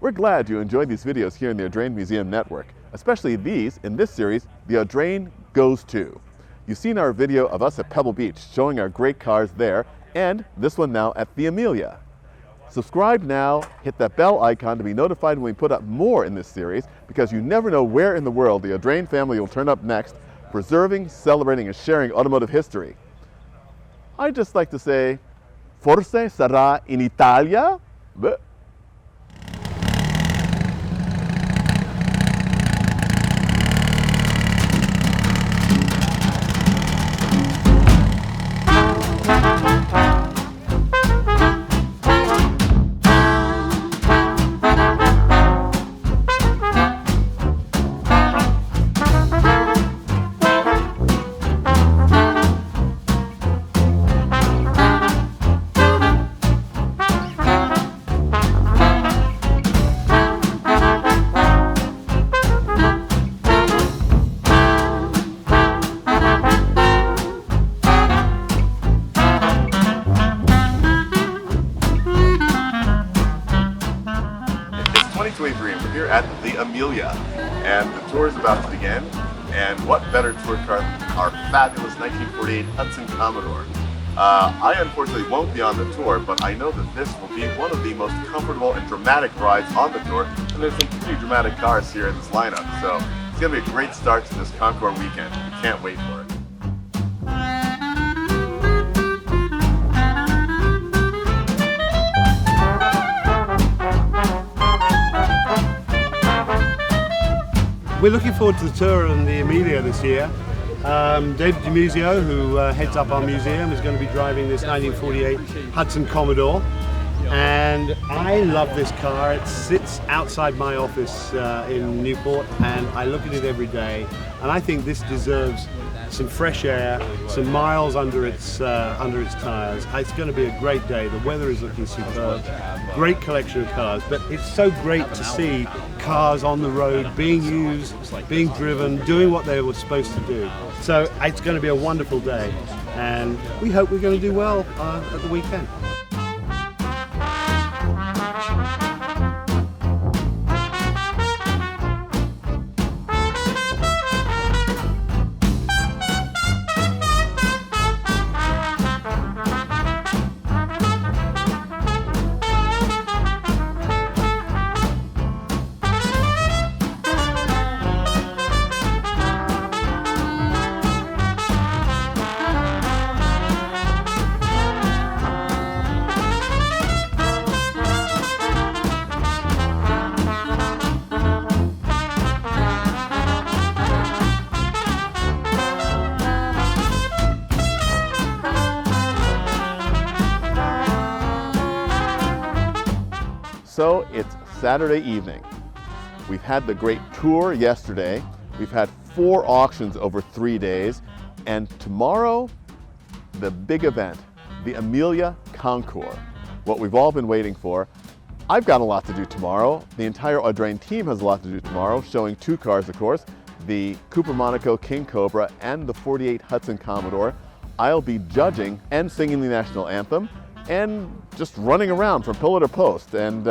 We're glad you enjoyed these videos here in the Audrain Museum Network, especially these in this series, The Audrain Goes To. You've seen our video of us at Pebble Beach showing our great cars there, and this one now at the Amelia. Subscribe now, hit that bell icon to be notified when we put up more in this series, because you never know where in the world the Audrain family will turn up next, preserving, celebrating, and sharing automotive history. I'd just like to say, forse sarà in Italia? But we're here at the Amelia, and the tour is about to begin. And what better tour car than our fabulous 1948 Hudson Commodore. I unfortunately won't be on the tour, but I know that this will be one of the most comfortable and dramatic rides on the tour, and there's some pretty dramatic cars here in this lineup, so it's going to be a great start to this Concours weekend. We can't wait for it. We're looking forward to the tour on the Amelia this year. David DiMuzio, who heads up our museum, is going to be driving this 1948 Hudson Commodore. And I love this car. It sits outside my office in Newport, and I look at it every day. And I think this deserves some fresh air, some miles under its tires. It's going to be a great day. The weather is looking superb. Great collection of cars, but it's so great to see cars on the road being used, being driven, doing what they were supposed to do. So it's going to be a wonderful day, and we hope we're going to do well at the weekend. So it's Saturday evening. We've had the great tour yesterday. We've had 4 auctions over 3 days. And tomorrow, the big event, the Amelia Concours, what we've all been waiting for. I've got a lot to do tomorrow. The entire Audrain team has a lot to do tomorrow, showing 2 cars, of course, the Cooper Monaco King Cobra and the 48 Hudson Commodore. I'll be judging and singing the national anthem, and just running around from pillar to post, and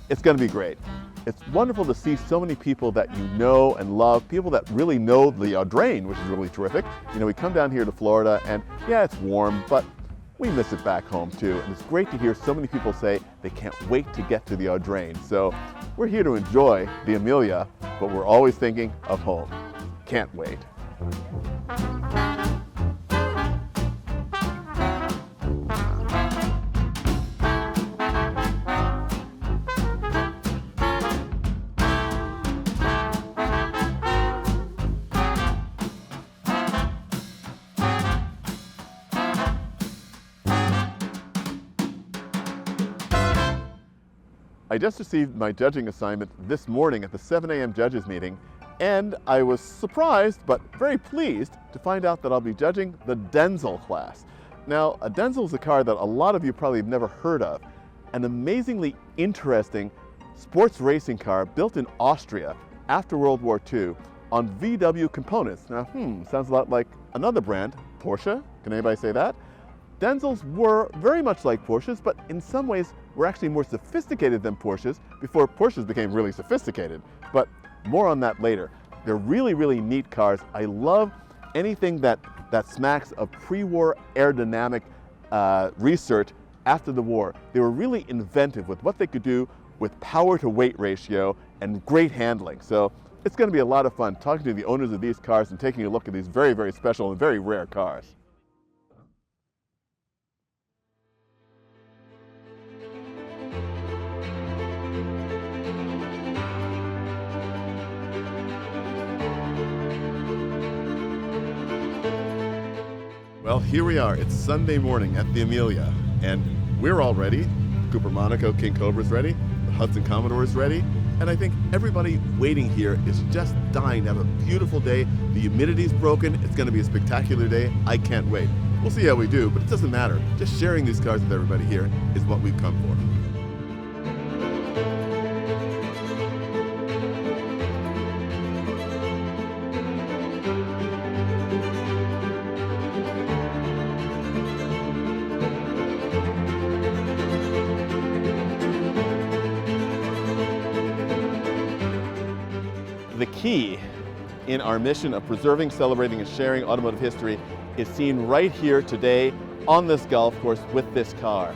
it's going to be great. It's wonderful to see so many people that you know and love, people that really know the Audrain, which is really terrific. You know, we come down here to Florida, and yeah, it's warm, but we miss it back home too, and it's great to hear so many people say they can't wait to get to the Audrain. So we're here to enjoy the Amelia, but we're always thinking of home. Can't wait. I just received my judging assignment this morning at the 7 a.m. judges meeting, and I was surprised but very pleased to find out that I'll be judging the Denzel class. Now, a Denzel is a car that a lot of you probably have never heard of, an amazingly interesting sports racing car built in Austria after World War II on VW components. Now, sounds a lot like another brand, Porsche. Can anybody say that? Denzels were very much like Porsches, but in some ways were actually more sophisticated than Porsches before Porsches became really sophisticated. But more on that later. They're really, really neat cars. I love anything that smacks of pre-war aerodynamic research after the war. They were really inventive with what they could do with power to weight ratio and great handling. So it's going to be a lot of fun talking to the owners of these cars and taking a look at these very, very special and very rare cars. Well, here we are. It's Sunday morning at the Amelia, and we're all ready. Cooper Monaco, King Cobra is ready. The Hudson Commodore is ready. And I think everybody waiting here is just dying to have a beautiful day. The humidity's broken. It's going to be a spectacular day. I can't wait. We'll see how we do, but it doesn't matter. Just sharing these cars with everybody here is what we've come for. The key in our mission of preserving, celebrating, and sharing automotive history is seen right here today on this golf course with this car.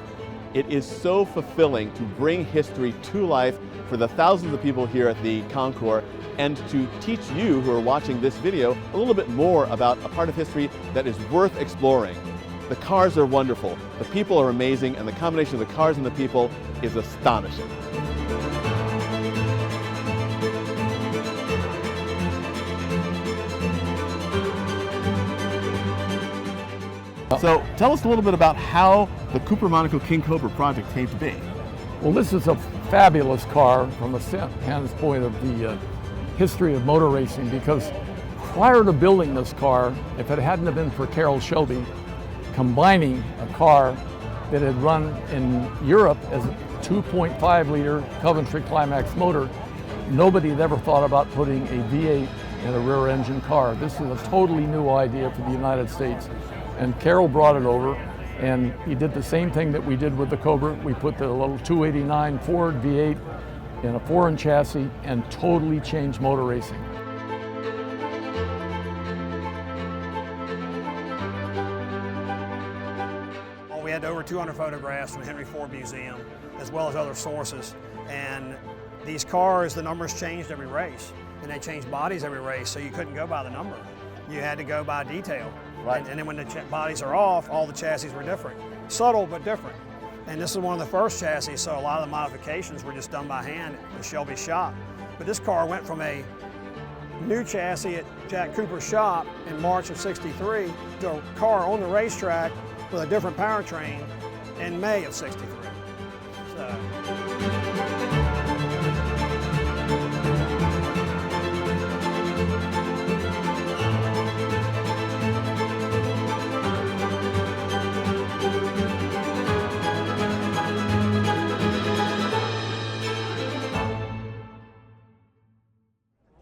It is so fulfilling to bring history to life for the thousands of people here at the concours and to teach you who are watching this video a little bit more about a part of history that is worth exploring. The cars are wonderful, the people are amazing, and the combination of the cars and the people is astonishing. So tell us a little bit about how the Cooper Monaco King Cobra project came to be. Well, this is a fabulous car from a standpoint of the history of motor racing, because prior to building this car, if it hadn't have been for Carroll Shelby combining a car that had run in Europe as a 2.5 liter Coventry Climax motor, nobody had ever thought about putting a V8 in a rear engine car. This is a totally new idea for the United States. And Carroll brought it over, and he did the same thing that we did with the Cobra. We put the little 289 Ford V8 in a foreign chassis and totally changed motor racing. Well, we had over 200 photographs from the Henry Ford Museum, as well as other sources. And these cars, the numbers changed every race, and they changed bodies every race, so you couldn't go by the number. You had to go by detail. Right. And then when the bodies are off, all the chassis were different. Subtle, but different. And this is one of the first chassis, so a lot of the modifications were just done by hand in Shelby's shop. But this car went from a new chassis at Jack Cooper's shop in March of '63 to a car on the racetrack with a different powertrain in May of '63.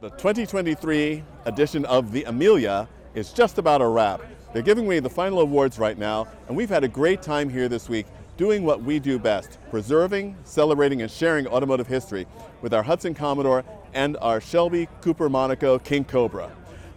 The 2023 edition of the Amelia is just about a wrap. They're giving away the final awards right now, and we've had a great time here this week doing what we do best, preserving, celebrating, and sharing automotive history with our Hudson Commodore and our Shelby Cooper Monaco King Cobra.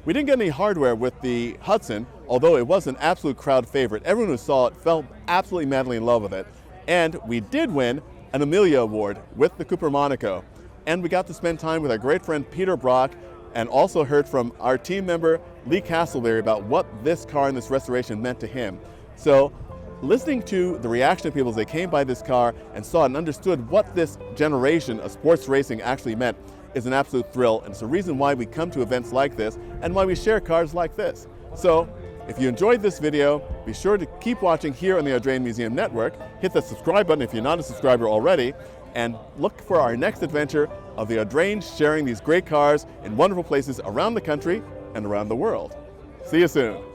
We didn't get any hardware with the Hudson, although it was an absolute crowd favorite. Everyone who saw it fell absolutely madly in love with it. And we did win an Amelia Award with the Cooper Monaco. And we got to spend time with our great friend Peter Brock, and also heard from our team member Lee Castleberry about what this car and this restoration meant to him. So listening to the reaction of people as they came by this car and saw and understood what this generation of sports racing actually meant is an absolute thrill, and it's the reason why we come to events like this and why we share cars like this. So if you enjoyed this video, be sure to keep watching here on the Audrain Museum Network. Hit the subscribe button if you're not a subscriber already, and look for our next adventure of the Audrain sharing these great cars in wonderful places around the country and around the world. See you soon.